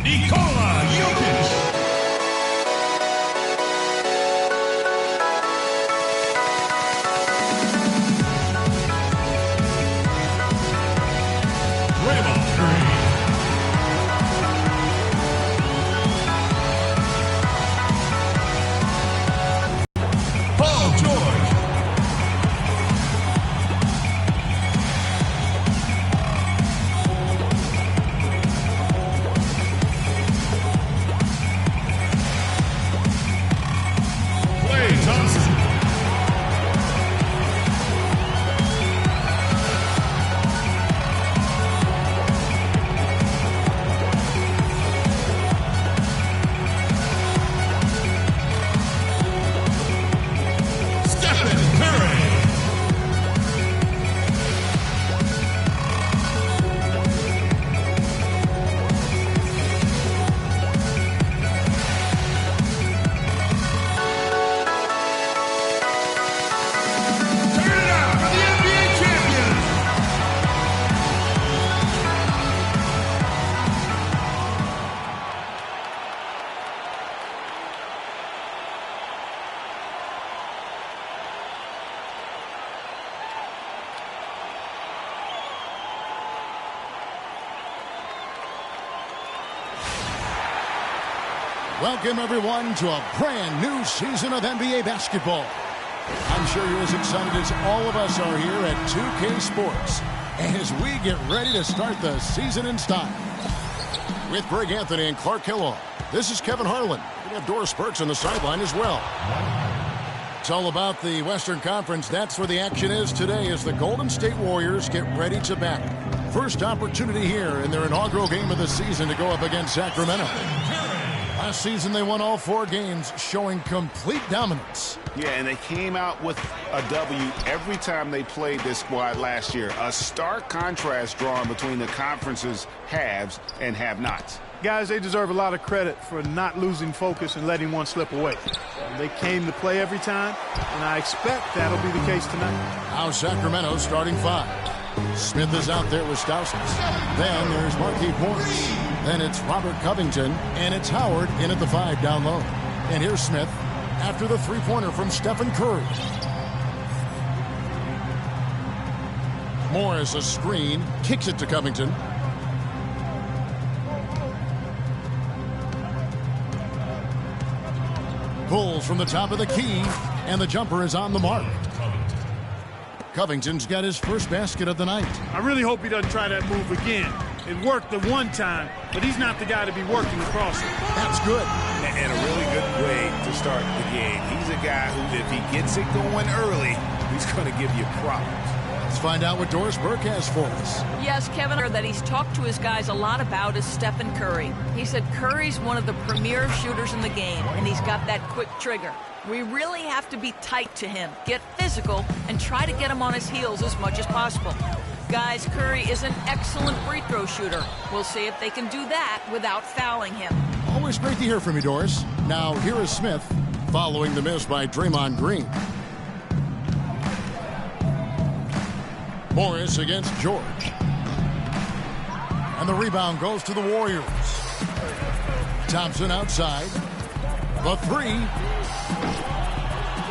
Jokic. Thompson. Welcome, everyone, to a brand new season of NBA basketball. I'm sure you're as excited as all of us are here at 2K Sports as we get ready to start the season in style. With Greg Anthony and Clark Kellogg, this is Kevin Harlan. We have Doris Burks on the sideline as well. It's all about the Western Conference. That's where the action is today as the Golden State Warriors get ready to battle. First opportunity here in their inaugural game of the season to go up against Sacramento. Last season, they won all 4 games, showing complete dominance. Yeah, and they came out with a W every time they played this squad last year. A stark contrast drawn between the conference's haves and have-nots. Guys, they deserve a lot of credit for not losing focus and letting one slip away. They came to play every time, and I expect that'll be the case tonight. Now Sacramento starting 5. Smith is out there with Stauskas. Then there's Markieff Morris. Then it's Robert Covington, and it's Howard in at the 5 down low. And here's Smith after the three-pointer from Stephen Curry. Morris a screen, kicks it to Covington. Pulls from the top of the key, and the jumper is on the mark. Covington's got his first basket of the night. I really hope he doesn't try that move again. It worked the one time, but he's not the guy to be working across it. That's good. And a really good way to start the game. He's a guy who, if he gets it going early, he's going to give you problems. Let's find out what Doris Burke has for us. Yes, Kevin, that he's talked to his guys a lot about is Stephen Curry. He said Curry's one of the premier shooters in the game, and he's got that quick trigger. We really have to be tight to him, get physical, and try to get him on his heels as much as possible. Guys, Curry is an excellent free throw shooter. We'll see if they can do that without fouling him. Always great to hear from you, Doris. Now, here is Smith following the miss by Draymond Green. Morris against George. And the rebound goes to the Warriors. Thompson outside. The 3.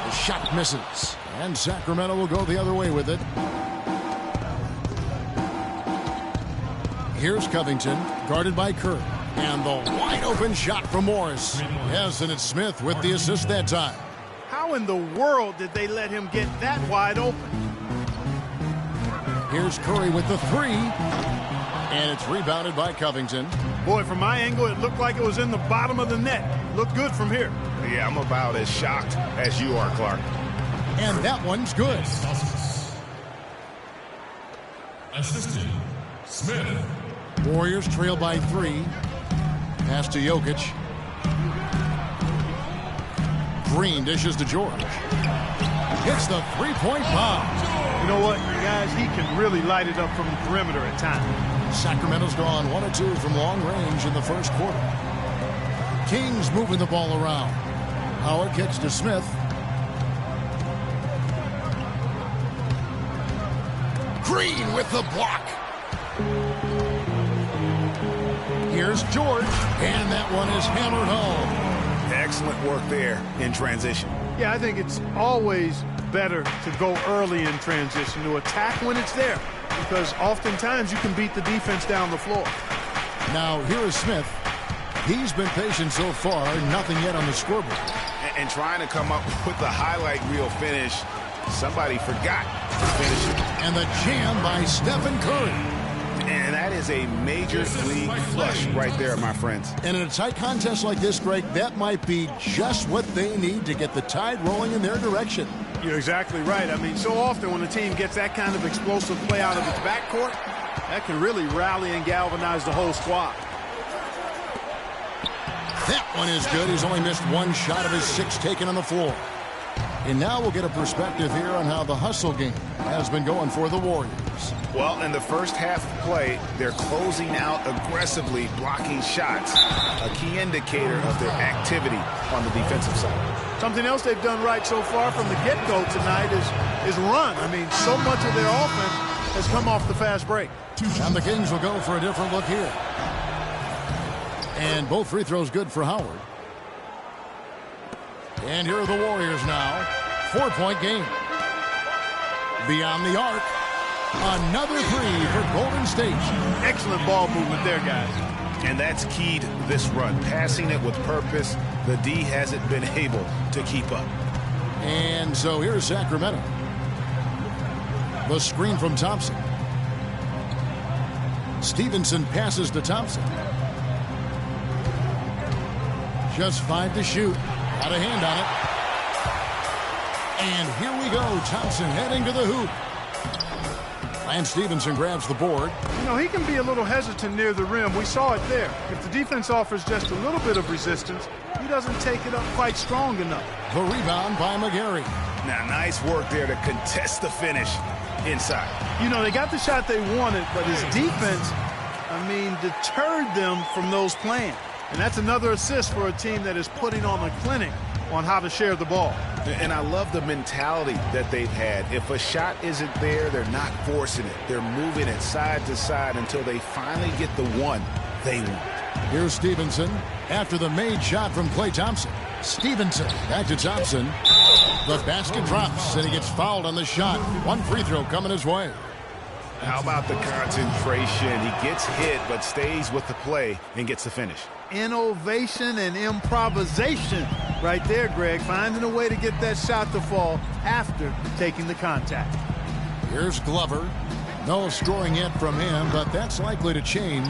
The shot misses. And Sacramento will go the other way with it. Here's Covington, guarded by Curry. And the wide-open shot from Morris. Yes, and it's Smith with the assist that time. How in the world did they let him get that wide open? Here's Curry with the 3. And it's rebounded by Covington. Boy, from my angle, it looked like it was in the bottom of the net. Looked good from here. Yeah, I'm about as shocked as you are, Clark. And that one's good. Assistant, Smith. Warriors trail by 3. Pass to Jokic. Green dishes to George. Hits the three-point bomb. You know what, guys? He can really light it up from the perimeter at times. Sacramento's gone 1 of 2 from long range in the first quarter. Kings moving the ball around. Howard kicks to Smith. Green with the block. Here's George, and that one is hammered home. Excellent work there in transition. Yeah, I think it's always better to go early in transition, to attack when it's there, because oftentimes you can beat the defense down the floor. Now, here is Smith. He's been patient so far, nothing yet on the scoreboard. And trying to come up with the highlight reel finish, somebody forgot to finish it. And the jam by Stephen Curry. And that is a major league flush right there, my friends. And in a tight contest like this, Greg, that might be just what they need to get the tide rolling in their direction. You're exactly right. I mean, so often when a team gets that kind of explosive play out of its backcourt, that can really rally and galvanize the whole squad. That one is good. He's only missed one shot of his 6 taken on the floor. And now we'll get a perspective here on how the hustle game has been going for the Warriors. Well, in the first half of play, they're closing out aggressively, blocking shots, a key indicator of their activity on the defensive side. Something else they've done right so far from the get-go tonight is run. I mean, so much of their offense has come off the fast break. And the Kings will go for a different look here. And both free throws good for Howard. And here are the Warriors now. 4-point game. Beyond the arc. Another three for Golden State. Excellent ball movement there, guys. And that's keyed this run. Passing it with purpose. The D hasn't been able to keep up. And so here's Sacramento. The screen from Thompson. Stevenson passes to Thompson. Just 5 to shoot. Got a hand on it. And here we go. Thompson heading to the hoop. And Stevenson grabs the board. You know, he can be a little hesitant near the rim. We saw it there. If the defense offers just a little bit of resistance, he doesn't take it up quite strong enough. The rebound by McGarry. Now, nice work there to contest the finish inside. You know, they got the shot they wanted, but his defense, I mean, deterred them from those plans. And that's another assist for a team that is putting on a clinic on how to share the ball. And I love the mentality that they've had. If a shot isn't there, they're not forcing it. They're moving it side to side until they finally get the one they want. Here's Stevenson after the made shot from Klay Thompson. Stevenson back to Thompson. The basket drops, and he gets fouled on the shot. One free throw coming his way. How about the concentration? He gets hit, but stays with the play and gets the finish. Innovation and improvisation right there, Greg. Finding a way to get that shot to fall after taking the contact. Here's Glover. No scoring yet from him, but that's likely to change.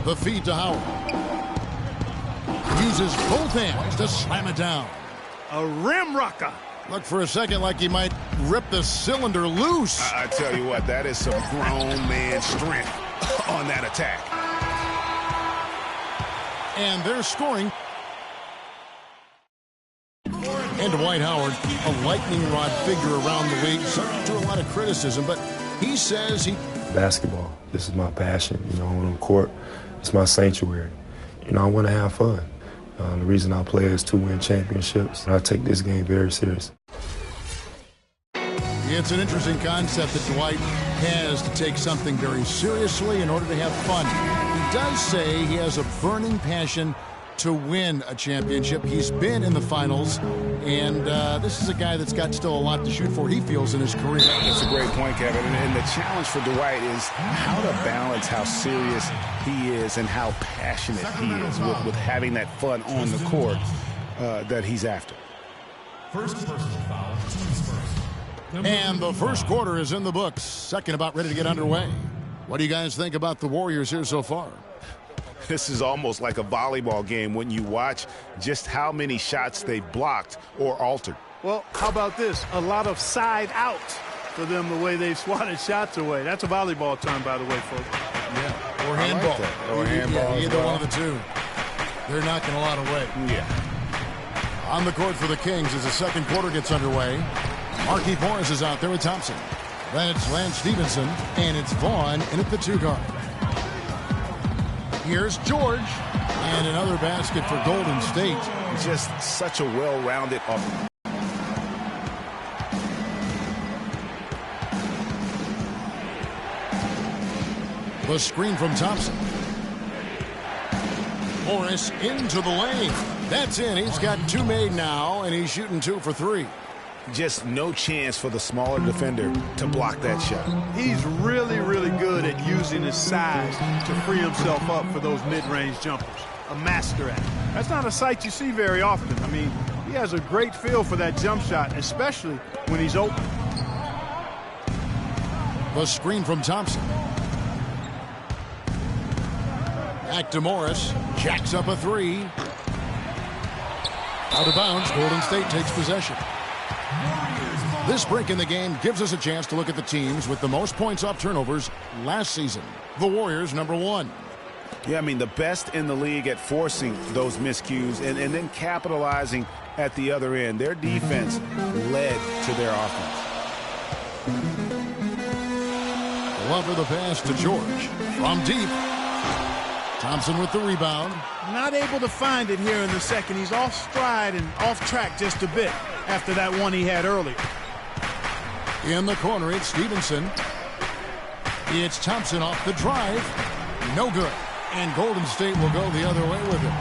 The feed to Howard. Uses both hands to slam it down. A rim rocker. Looked for a second like he might rip the cylinder loose. I tell you what, that is some grown man strength on that attack. And they're scoring. And Dwight Howard, a lightning rod figure around the league, subject to a lot of criticism, but he says he... Basketball, this is my passion. You know, on the court, it's my sanctuary. You know, I want to have fun. The reason I play is to win championships. I take this game very serious. It's an interesting concept that Dwight has to take something very seriously in order to have fun. He does say he has a burning passion to win a championship. He's been in the finals, and this is a guy that's got still a lot to shoot for, he feels, in his career. That's a great point, Kevin. And the challenge for Dwight is how to balance how serious he is and how passionate he is with having that fun on the court that he's after. First personal foul, teams first. And the first quarter is in the books. Second about ready to get underway. What do you guys think about the Warriors here so far? This is almost like a volleyball game when you watch just how many shots they blocked or altered. Well, how about this? A lot of side out for them, the way they've swatted shots away. That's a volleyball term, by the way, folks. Yeah, or handball. Or handball. Yeah, either one of the two. They're knocking a lot away. Yeah. On the court for the Kings as the second quarter gets underway. Markieff Morris is out there with Thompson. Then it's Lance Stevenson, and it's Vaughn in at the 2 guard. Here's George, and another basket for Golden State. Just such a well-rounded offense. The screen from Thompson. Morris into the lane. That's in. He's got 2 made now, and he's shooting 2 for 3. Just no chance for the smaller defender to block that shot. He's really, really good at using his size to free himself up for those mid-range jumpers. A master at it. That's not a sight you see very often. I mean, he has a great feel for that jump shot, especially when he's open. The screen from Thompson. Back to Morris. Jacks up a 3. Out of bounds. Golden State takes possession. This break in the game gives us a chance to look at the teams with the most points off turnovers last season. The Warriors, number 1. Yeah, I mean, the best in the league at forcing those miscues and then capitalizing at the other end. Their defense led to their offense. Glover the pass to George. From deep. Thompson with the rebound. Not able to find it here in the second. He's off stride and off track just a bit after that one he had earlier. In the corner, it's Stevenson. It's Thompson off the drive. No good. And Golden State will go the other way with him.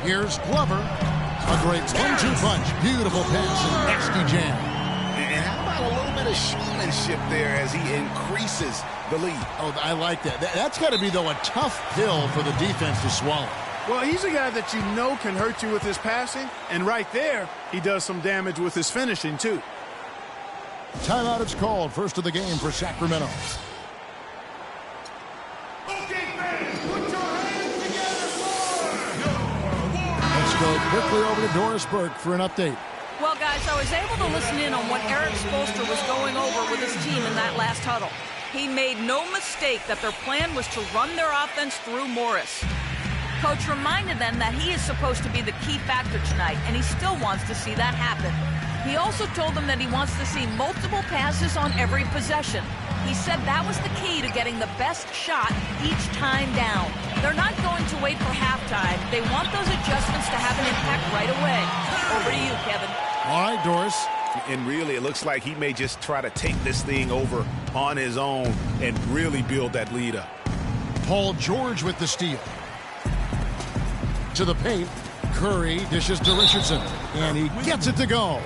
Here's Glover. A great 1-2 punch. Beautiful pass and nasty jam. And how about a little bit of showmanship there as he increases the lead? Oh, I like that. That's got to be, though, a tough pill for the defense to swallow. Well, he's a guy that you know can hurt you with his passing. And right there, he does some damage with his finishing, too. Timeout is called. First of the game for Sacramento. Let's go quickly over to Doris Burke for an update. Well, guys, I was able to listen in on what Eric Spoelstra was going over with his team in that last huddle. He made no mistake that their plan was to run their offense through Morris. Coach reminded them that he is supposed to be the key factor tonight, and he still wants to see that happen. He also told them that he wants to see multiple passes on every possession. He said that was the key to getting the best shot each time down. They're not going to wait for halftime. They want those adjustments to have an impact right away. Over to you, Kevin. All right, Doris. And really, it looks like he may just try to take this thing over on his own and really build that lead up. Paul George with the steal. To the paint. Curry dishes to Richardson. And he gets it to go.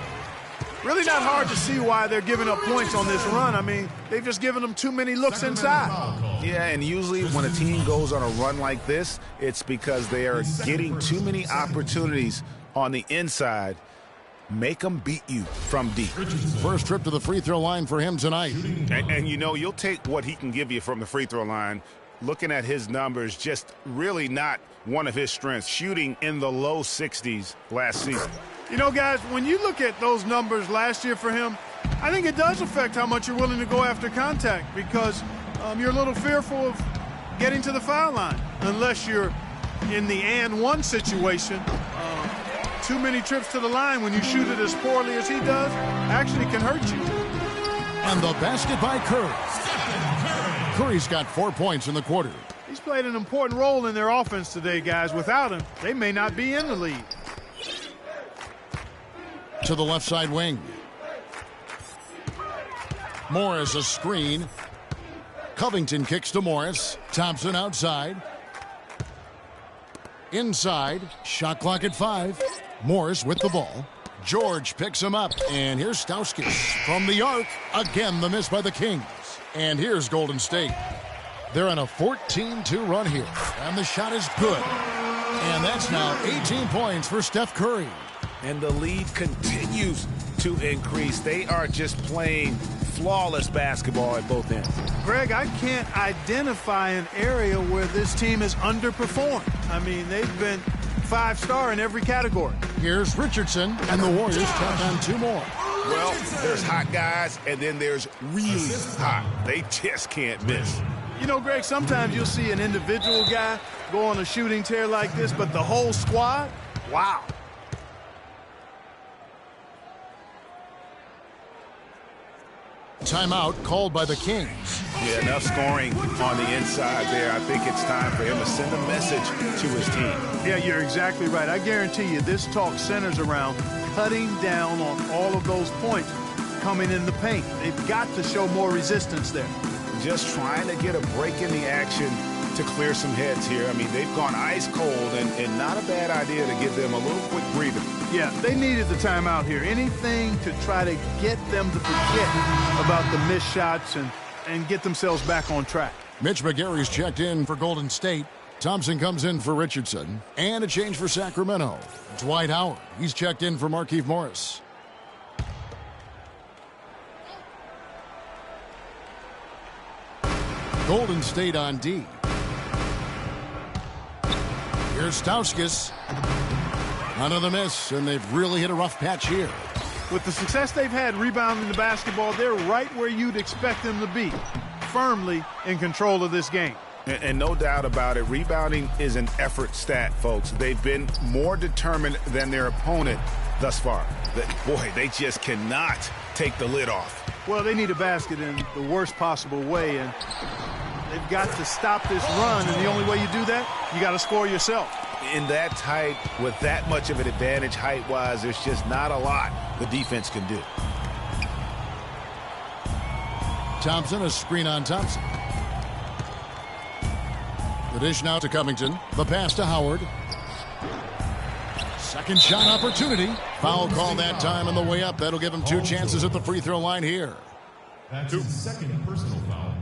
Really not hard to see why they're giving up points on this run. I mean, they've just given them too many looks inside. Yeah, and usually when a team goes on a run like this, it's because they are getting too many opportunities on the inside. Make them beat you from deep. First trip to the free throw line for him tonight. And you know, you'll take what he can give you from the free throw line. Looking at his numbers, just really not one of his strengths. Shooting in the low 60s last season. You know, guys, when you look at those numbers last year for him, I think it does affect how much you're willing to go after contact because you're a little fearful of getting to the foul line unless you're in the and one situation. Too many trips to the line when you shoot it as poorly as he does actually can hurt you. And the basket by Curry. Curry's got 4 points in the quarter. He's played an important role in their offense today, guys. Without him, they may not be in the lead. To the left side wing. Morris a screen. Covington kicks to Morris. Thompson outside. Inside. Shot clock at 5. Morris with the ball. George picks him up. And here's Stauskas from the arc. Again, the miss by the Kings. And here's Golden State. They're on a 14-2 run here. And the shot is good. And that's now 18 points for Steph Curry. And the lead continues to increase. They are just playing flawless basketball at both ends. Greg, I can't identify an area where this team has underperformed. I mean, they've been 5-star in every category. Here's Richardson, and the Warriors tack on 2 more. Well, there's hot guys, and then there's really hot. They just can't miss. You know, Greg, sometimes you'll see an individual guy go on a shooting tear like this, but the whole squad, wow. Timeout called by the Kings. Yeah, enough scoring on the inside there. I think it's time for him to send a message to his team. Yeah, you're exactly right. I guarantee you this talk centers around cutting down on all of those points coming in the paint. They've got to show more resistance there. just trying to get a break in the action to clear some heads here. I mean, they've gone ice cold, and not a bad idea to give them a little quick breather. Yeah, they needed the timeout here. Anything to try to get them to forget about the missed shots and get themselves back on track. Mitch McGary's checked in for Golden State. Thompson comes in for Richardson. And a change for Sacramento. Dwight Howard, he's checked in for Markieff Morris. Golden State on D. Here's Stauskas. Another miss, and they've really hit a rough patch here. With the success they've had rebounding the basketball, they're right where you'd expect them to be, firmly in control of this game. And no doubt about it, rebounding is an effort stat, folks. They've been more determined than their opponent thus far. Boy, they just cannot take the lid off. Well, they need a basket in the worst possible way, and they've got to stop this run, and the only way you do that, you got to score yourself. In that tight, with that much of an advantage height-wise, there's just not a lot the defense can do. Thompson, a screen on Thompson. The dish now to Covington. The pass to Howard. Second shot opportunity. Foul call that time on the way up. That'll give him 2 chances at the free throw line here. That's his second personal foul.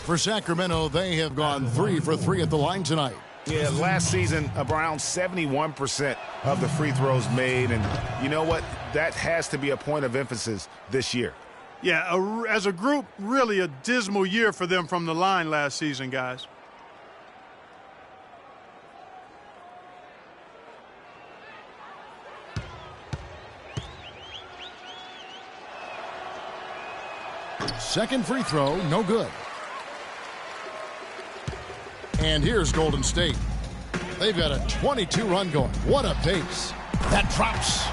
For Sacramento, they have gone 3 for 3 at the line tonight. Yeah, last season, around 71% of the free throws made. And you know what? That has to be a point of emphasis this year. Yeah, as a group, really a dismal year for them from the line last season, guys. Second free throw, no good. And here's Golden State. They've got a 22-run going. What a pace. That drops.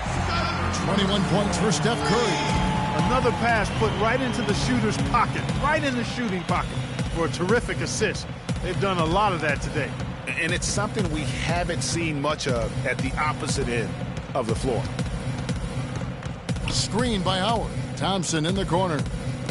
21 points for Steph Curry. Another pass put right into the shooter's pocket, right in the shooting pocket for a terrific assist. They've done a lot of that today. And it's something we haven't seen much of at the opposite end of the floor. Screen by Howard. Thompson in the corner.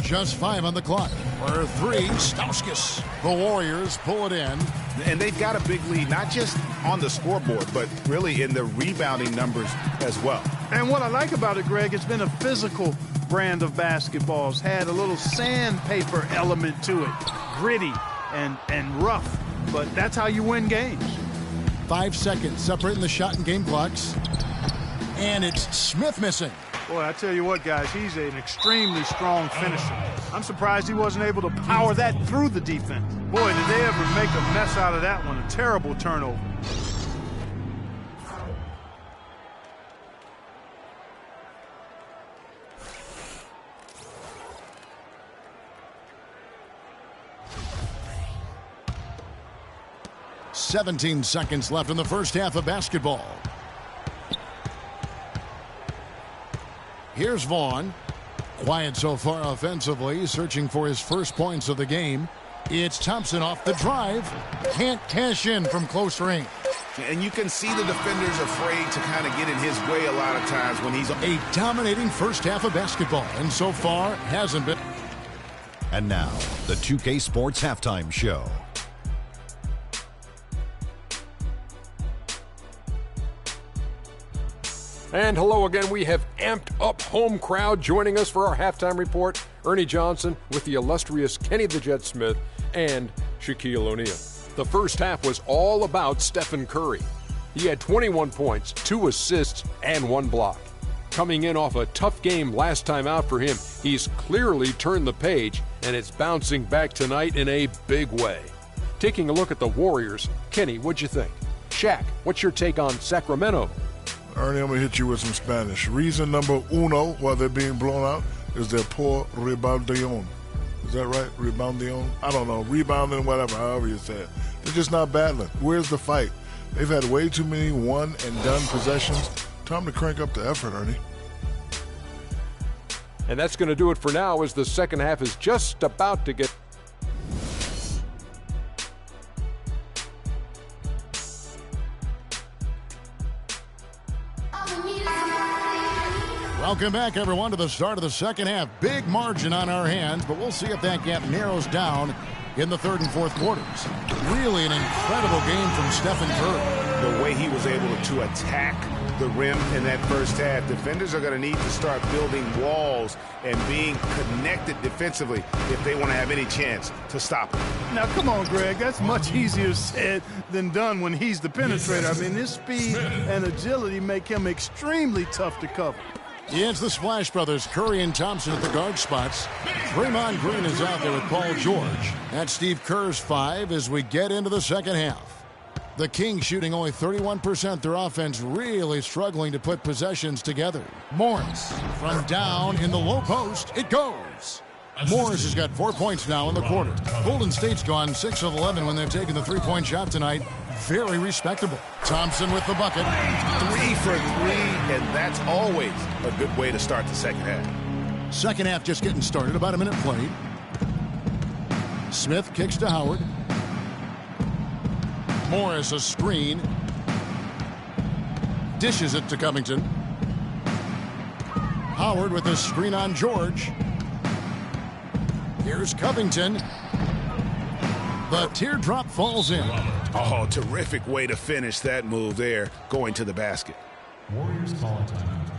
Just 5 on the clock. For 3, Stauskas. The Warriors pull it in. And they've got a big lead, not just on the scoreboard, but really in the rebounding numbers as well. And what I like about it, Greg, it's been a physical brand of basketball. It's had a little sandpaper element to it. Gritty and rough. But that's how you win games. 5 seconds separating the shot and game clocks. And it's Smith missing. Boy, I tell you what, guys, he's an extremely strong finisher. I'm surprised he wasn't able to power that through the defense. Boy, did they ever make a mess out of that one. A terrible turnover. "17 seconds left in the first half of basketball. Here's Vaughn. Quiet so far offensively, searching for his first points of the game. It's Thompson off the drive. Can't cash in from close range. And you can see the defenders afraid to kind of get in his way a lot of times when he's... A dominating first half of basketball, and so far hasn't been. And now, the 2K Sports Halftime Show. And hello again. We have amped up home crowd joining us for our halftime report. Ernie Johnson with the illustrious Kenny the Jet Smith and Shaquille O'Neal. The first half was all about Stephen Curry. He had 21 points, 2 assists, and 1 block. Coming in off a tough game last time out for him, he's clearly turned the page, and it's bouncing back tonight in a big way. Taking a look at the Warriors, Kenny, what'd you think? Shaq, what's your take on Sacramento? Ernie, I'm going to hit you with some Spanish. Reason number uno why they're being blown out is their poor reboundion. Is that right? Reboundion? I don't know. Rebounding, whatever, however you say it. They're just not battling. Where's the fight? They've had way too many one-and-done possessions. Time to crank up the effort, Ernie. And that's going to do it for now as the second half is just about to get... All the Welcome back, everyone, to the start of the second half. Big margin on our hands, but we'll see if that gap narrows down in the third and fourth quarters. Really an incredible game from Stephen Curry. The way he was able to attack the rim in that first half. Defenders are going to need to start building walls and being connected defensively if they want to have any chance to stop him. Now, come on, Greg. That's much easier said than done when he's the penetrator. I mean, his speed and agility make him extremely tough to cover. Yeah, it's the Splash Brothers, Curry and Thompson at the guard spots. Draymond Green is out there with Paul George. That's Steve Kerr's 5 as we get into the second half. The Kings shooting only 31%. Their offense really struggling to put possessions together. Morris from down in the low post. It goes. Morris has got 4 points now in the quarter. Golden State's gone 6 of 11 when they've taken the three-point shot tonight. Very respectable. Thompson with the bucket. 3 for 3, and that's always a good way to start the second half. Second half just getting started. About a minute played. Smith kicks to Howard. Morris a screen. Dishes it to Covington. Howard with a screen on George. Here's Covington. The teardrop falls in. Oh, terrific way to finish that move there, going to the basket. Warriors call a timeout.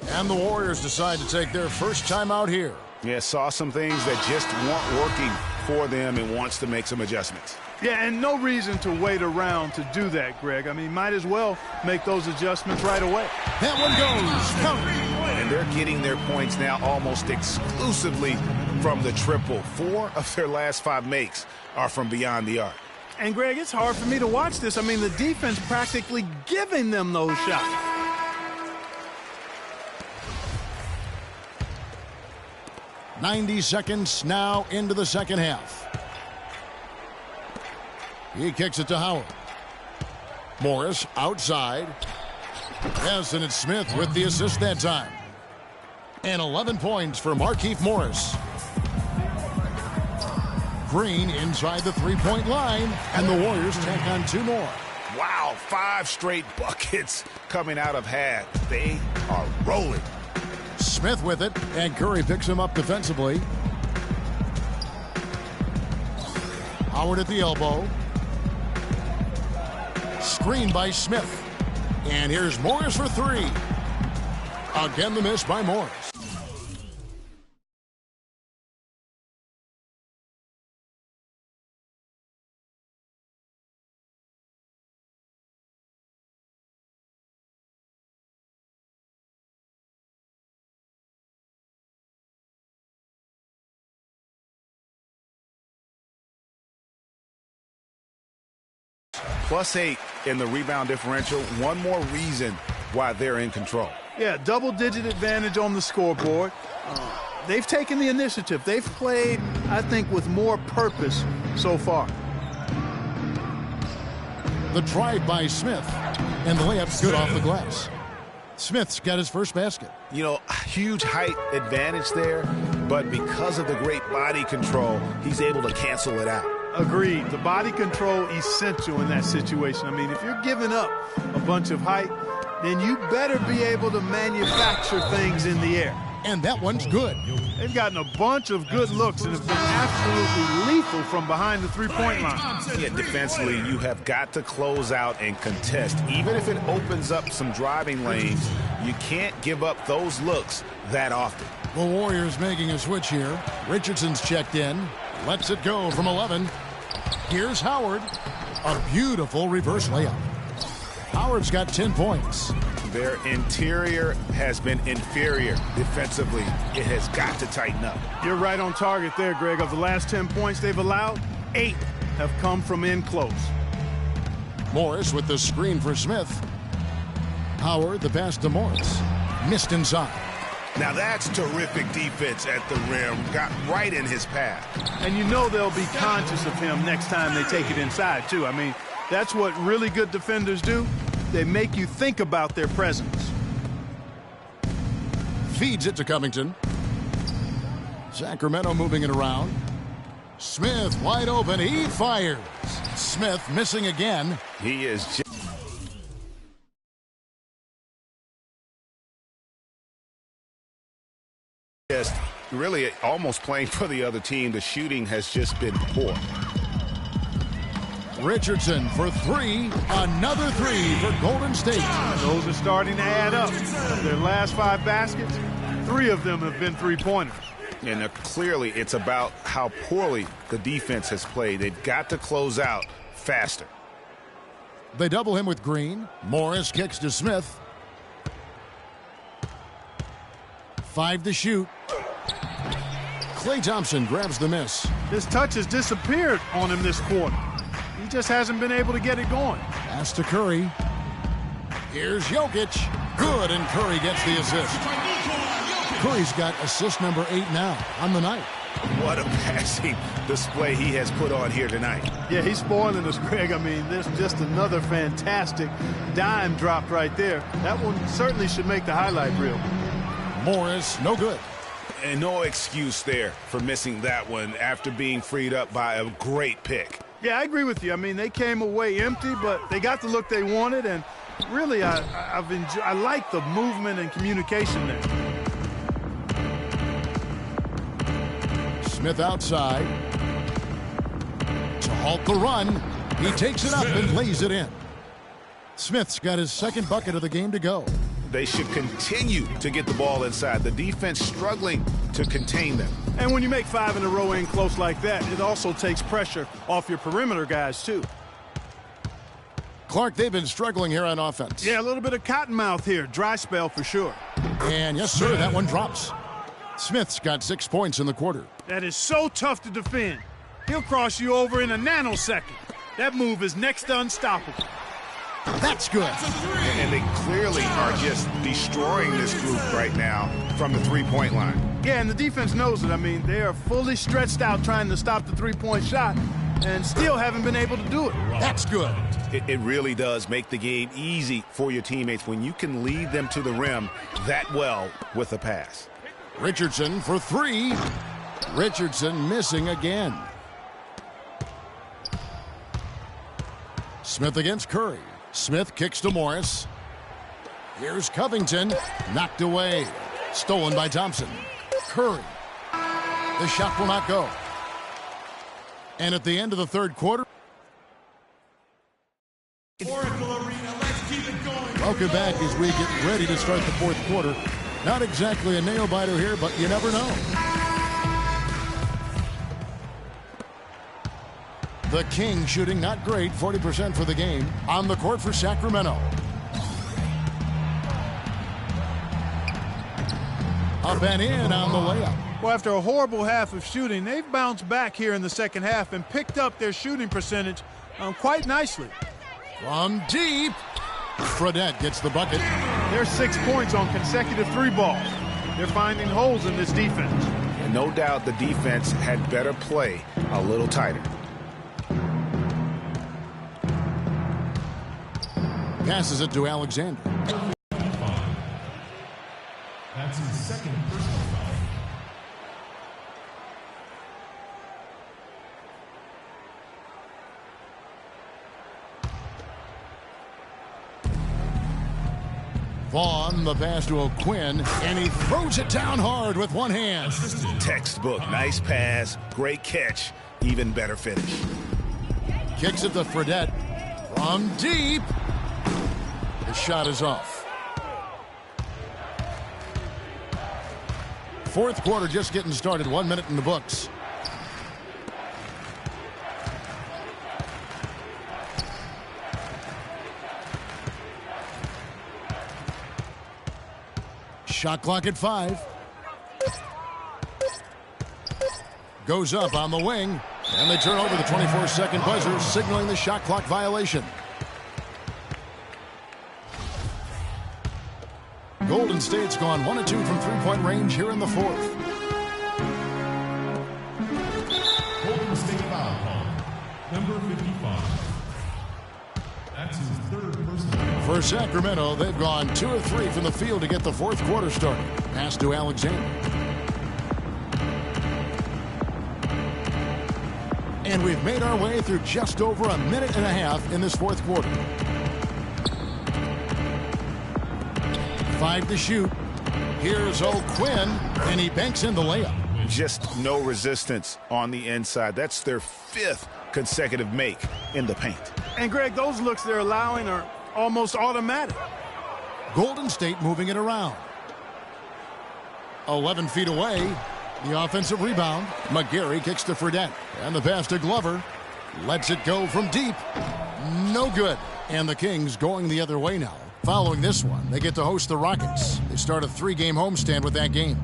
And the Warriors decide to take their first timeout here. Yeah, saw some things that just weren't working for them and wants to make some adjustments. Yeah, and no reason to wait around to do that, Greg. I mean, might as well make those adjustments right away. That one goes. Count. And they're getting their points now almost exclusively from the triple. 4 of their last 5 makes are from beyond the arc. And, Greg, it's hard for me to watch this. I mean, the defense practically giving them those shots. "90 seconds now into the second half. He kicks it to Howard. Morris outside. Yes, and it's Smith with the assist that time. And 11 points for Markieff Morris. Green inside the three-point line, and the Warriors tack on 2 more. Wow, 5 straight buckets coming out of half. They are rolling. Smith with it, and Curry picks him up defensively. Howard at the elbow. Screen by Smith. And here's Morris for 3. Again, the miss by Morris. +8 in the rebound differential. One more reason why they're in control. Yeah, double-digit advantage on the scoreboard. They've taken the initiative. They've played, I think, with more purpose so far. The drive by Smith, and the layup's good off the glass. Smith's got his first basket. You know, huge height advantage there, but because of the great body control, he's able to cancel it out. Agreed. The body control essential in that situation. I mean, if you're giving up a bunch of height, then you better be able to manufacture things in the air. And that one's good. They've gotten a bunch of good looks and have been absolutely lethal from behind the three-point line. Yeah, defensively, you have got to close out and contest. Even if it opens up some driving lanes, you can't give up those looks that often. The Warriors making a switch here. Richardson's checked in. Lets it go from 11. Here's Howard. A beautiful reverse layup. Howard's got 10 points. Their interior has been inferior defensively. It has got to tighten up. You're right on target there, Greg. Of the last 10 points they've allowed, 8 have come from in close. Morris with the screen for Smith. Howard, the pass to Morris. Missed inside. Now that's terrific defense at the rim. Got right in his path. And you know they'll be conscious of him next time they take it inside, too. I mean, that's what really good defenders do. They make you think about their presence. Feeds it to Covington. Sacramento moving it around. Smith wide open. He fires. Smith missing again. He is just really almost playing for the other team. The shooting has just been poor. Richardson for three. Another three for Golden State. Those are starting to add up. Of their last 5 baskets, 3 of them have been three-pointers. And clearly it's about how poorly the defense has played. They've got to close out faster. They double him with Green. Morris kicks to Smith. 5 to shoot. Klay Thompson grabs the miss. His touch has disappeared on him this quarter. He just hasn't been able to get it going. Pass to Curry. Here's Jokic. Good, and Curry gets the assist. Curry's got assist number 8 now on the night. What a passing display he has put on here tonight. Yeah, he's spoiling us, Greg. I mean, there's just another fantastic dime drop right there. That one certainly should make the highlight reel. Morris, no good. And no excuse there for missing that one after being freed up by a great pick. Yeah, I agree with you. I mean, they came away empty, but they got the look they wanted, and really, I like the movement and communication there. Smith outside. To halt the run, he takes it up and lays it in. Smith's got his second bucket of the game to go. They should continue to get the ball inside. The defense struggling to contain them. And when you make 5 in a row in close like that, it also takes pressure off your perimeter guys, too. Clark, they've been struggling here on offense. Yeah, a little bit of cottonmouth here. Dry spell for sure. And yes, sir, that one drops. Smith's got 6 points in the quarter. That is so tough to defend. He'll cross you over in a nanosecond. That move is next to unstoppable. That's good. And they clearly are just destroying this group right now from the three-point line. Yeah, and the defense knows it. I mean, they are fully stretched out trying to stop the three-point shot and still haven't been able to do it. That's good. It really does make the game easy for your teammates when you can lead them to the rim that well with a pass. Richardson for 3. Richardson missing again. Smith against Curry. Smith kicks to Morris. Here's Covington. Knocked away. Stolen by Thompson. Curry. The shot will not go. And at the end of the third quarter. Welcome back as we get ready to start the fourth quarter. Not exactly a nail-biter here, but you never know. The King shooting not great, 40% for the game. On the court for Sacramento. Up and in on the layup. Well, after a horrible half of shooting, they've bounced back here in the second half and picked up their shooting percentage quite nicely. From deep, Fredette gets the bucket. There's 6 points on consecutive 3 balls. They're finding holes in this defense. And no doubt the defense had better play a little tighter. Passes it to Alexander. That's his second personal foul. Vaughn, the pass to O'Quinn, and he throws it down hard with one hand. Textbook, nice pass, great catch, even better finish. Kicks it to Fredette from deep. The shot is off. Fourth quarter just getting started. 1 minute in the books. Shot clock at 5. Goes up on the wing. And they turn over the 24-second buzzer, signaling the shot clock violation. Golden State's gone 1 of 2 from three-point range here in the fourth. Golden State foul call. Number 55. That's his third personal. For Sacramento, they've gone 2 of 3 from the field to get the fourth quarter started. Pass to Alexander. And we've made our way through just over a minute and a half in this fourth quarter. 5 to shoot. Here's O'Quinn, and he banks in the layup. Just no resistance on the inside. That's their 5th consecutive make in the paint. And, Greg, those looks they're allowing are almost automatic. Golden State moving it around. 11 feet away. The offensive rebound. McGarry kicks to Fredette. And the pass to Glover. Lets it go from deep. No good. And the Kings going the other way now. Following this one, they get to host the Rockets. They start a 3-game homestand with that game.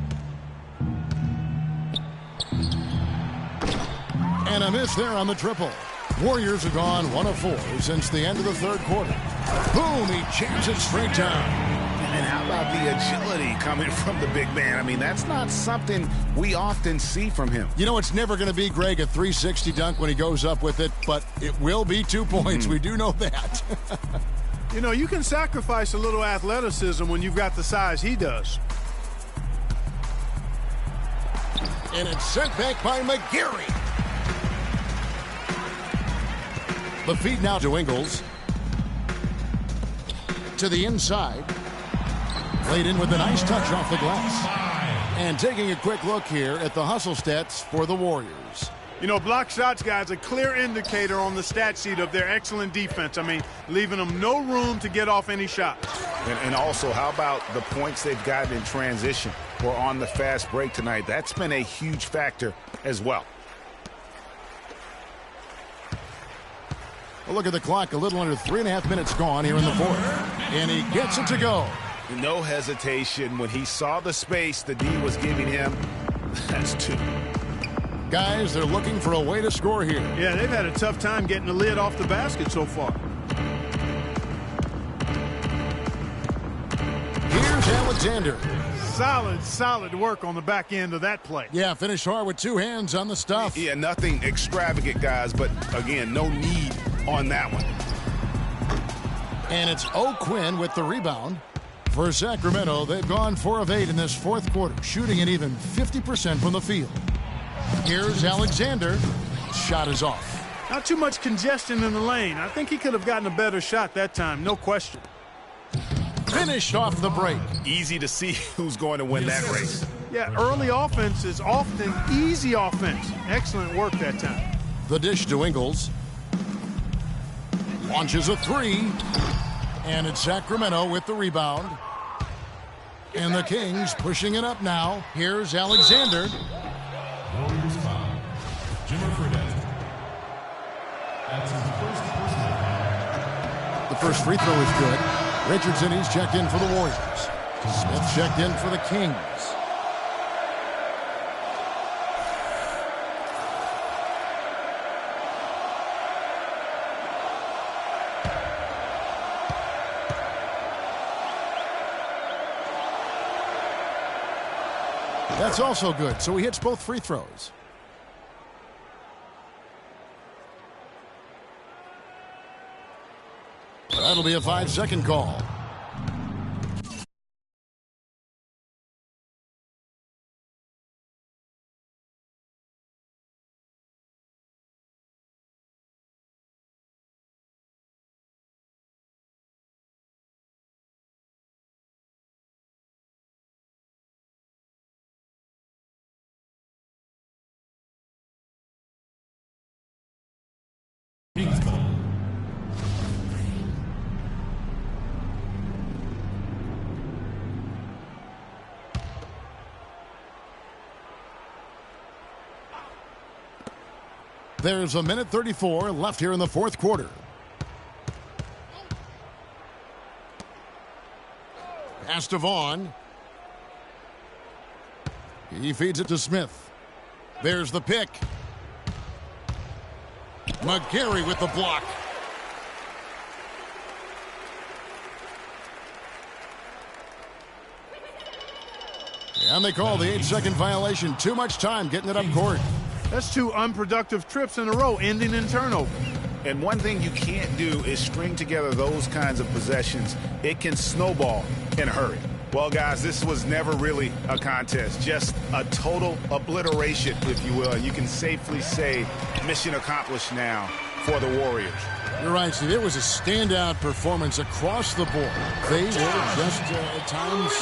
And a miss there on the triple. Warriors have gone 1 of 4 since the end of the 3rd quarter. Boom, he jams it straight down. And how about the agility coming from the big man? I mean, that's not something we often see from him. You know, it's never going to be, Greg, a 360 dunk when he goes up with it, but it will be 2 points. We do know that. You know, you can sacrifice a little athleticism when you've got the size he does. And it's sent back by McGarry. The feed now to Ingles. To the inside. Played in with a nice touch off the glass. And taking a quick look here at the hustle stats for the Warriors. You know, block shots, guys, a clear indicator on the stat sheet of their excellent defense. I mean, leaving them no room to get off any shots. And also, how about the points they've gotten in transition or on the fast break tonight? That's been a huge factor as well. Well, look at the clock. A little under 3.5 minutes gone here in the 4th. And he gets it to go. No hesitation. When he saw the space the D was giving him, that's 2. Guys, they're looking for a way to score here. Yeah, they've had a tough time getting the lid off the basket so far. Here's Alexander. Solid work on the back end of that play. Yeah, finish hard with 2 hands on the stuff. Yeah, nothing extravagant, guys, but again, no need on that one. And it's O'Quinn with the rebound. For Sacramento, they've gone 4 of 8 in this 4th quarter, shooting at even 50% from the field. Here's Alexander. Shot is off. Not too much congestion in the lane. I think he could have gotten a better shot that time, no question. Finished off the break. Easy to see who's going to win that race. Yeah, early offense is often easy offense. Excellent work that time. The dish to Ingles. Launches a 3. And it's Sacramento with the rebound. And the Kings pushing it up now. Here's Alexander. Warriors foul. Jimmer Fredette. That's his first personal foul. The first free throw is good. Richardson, he's checked in for the Warriors. Smith checked in for the Kings. That's also good, so he hits both free throws. That'll be a 5-second call. There's a minute 34 left here in the 4th quarter. Pass to Vaughn. He feeds it to Smith. There's the pick. McGarry with the block. And they call the 8-second violation. Too much time getting it up court. That's 2 unproductive trips in a row, ending in turnover. And one thing you can't do is string together those kinds of possessions. It can snowball in a hurry. Well, guys, this was never really a contest, just a total obliteration, if you will. You can safely say mission accomplished now for the Warriors. You're right, Steve. It was a standout performance across the board. They were just, at times,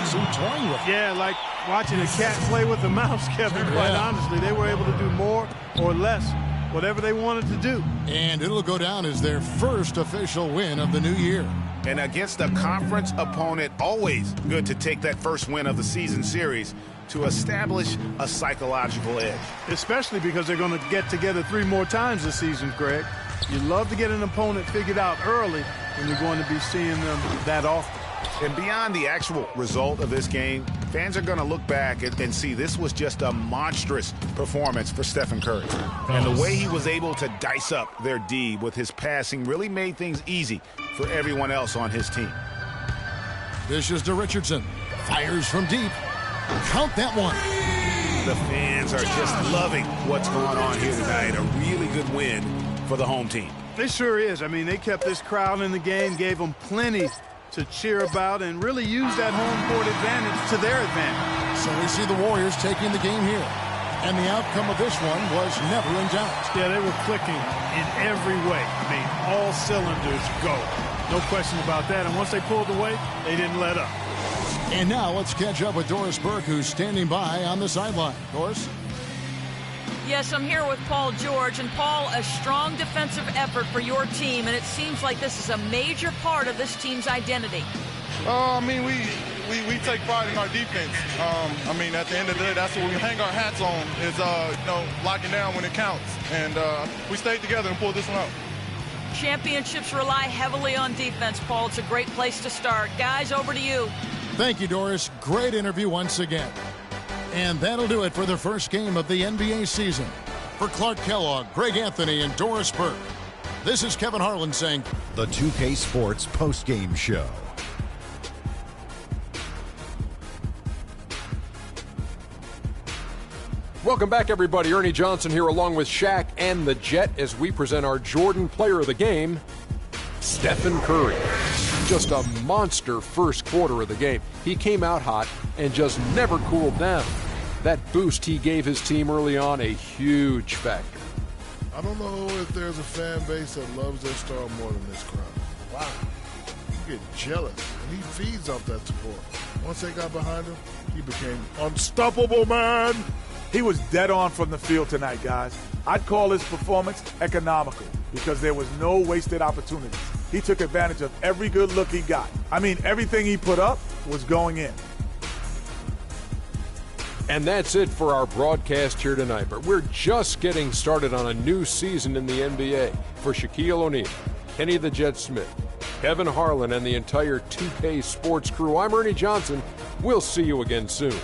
some toying with it. Yeah, like watching a cat play with a mouse, Kevin, quite honestly. They were able to do more or less, whatever they wanted to do. And it'll go down as their first official win of the new year. And against a conference opponent, always good to take that first win of the season series to establish a psychological edge. Especially because they're going to get together 3 more times this season, Greg. You love to get an opponent figured out early when you're going to be seeing them that often. And beyond the actual result of this game, fans are going to look back and see this was just a monstrous performance for Stephen Curry. And the way he was able to dice up their D with his passing really made things easy for everyone else on his team. This is to Richardson. Fires from deep. Count that one. The fans are just loving what's going on here tonight. A really good win for the home team. It sure is. I mean, they kept this crowd in the game, gave them plenty to cheer about, and really used that home court advantage to their advantage. So we see the Warriors taking the game here. And the outcome of this one was never in doubt. Yeah, they were clicking in every way. I mean, all cylinders go. No question about that. And once they pulled away, they didn't let up. And now let's catch up with Doris Burke, who's standing by on the sideline. Doris? Yes, I'm here with Paul George. And Paul, a strong defensive effort for your team, and it seems like this is a major part of this team's identity. I mean, we take pride in our defense. I mean, at the end of the day, that's what we hang our hats on is, locking down when it counts. And we stayed together and pulled this one out. Championships rely heavily on defense, Paul. It's a great place to start. Guys, over to you. Thank you, Doris. Great interview once again. And that'll do it for the first game of the NBA season. For Clark Kellogg, Greg Anthony, and Doris Burke, this is Kevin Harlan saying, The 2K Sports Postgame Show. Welcome back, everybody. Ernie Johnson here along with Shaq and the Jet as we present our Jordan Player of the Game, Stephen Curry. Just a monster first quarter of the game. He came out hot and just never cooled down. That boost he gave his team early on, a huge factor. I don't know if there's a fan base that loves their star more than this crowd. Wow. You get jealous, and he feeds off that support. Once they got behind him, he became unstoppable, man. He was dead on from the field tonight, guys. I'd call his performance economical because there was no wasted opportunities. He took advantage of every good look he got. I mean, everything he put up was going in. And that's it for our broadcast here tonight. But we're just getting started on a new season in the NBA. For Shaquille O'Neal, Kenny the Jet Smith, Kevin Harlan, and the entire 2K Sports crew, I'm Ernie Johnson. We'll see you again soon.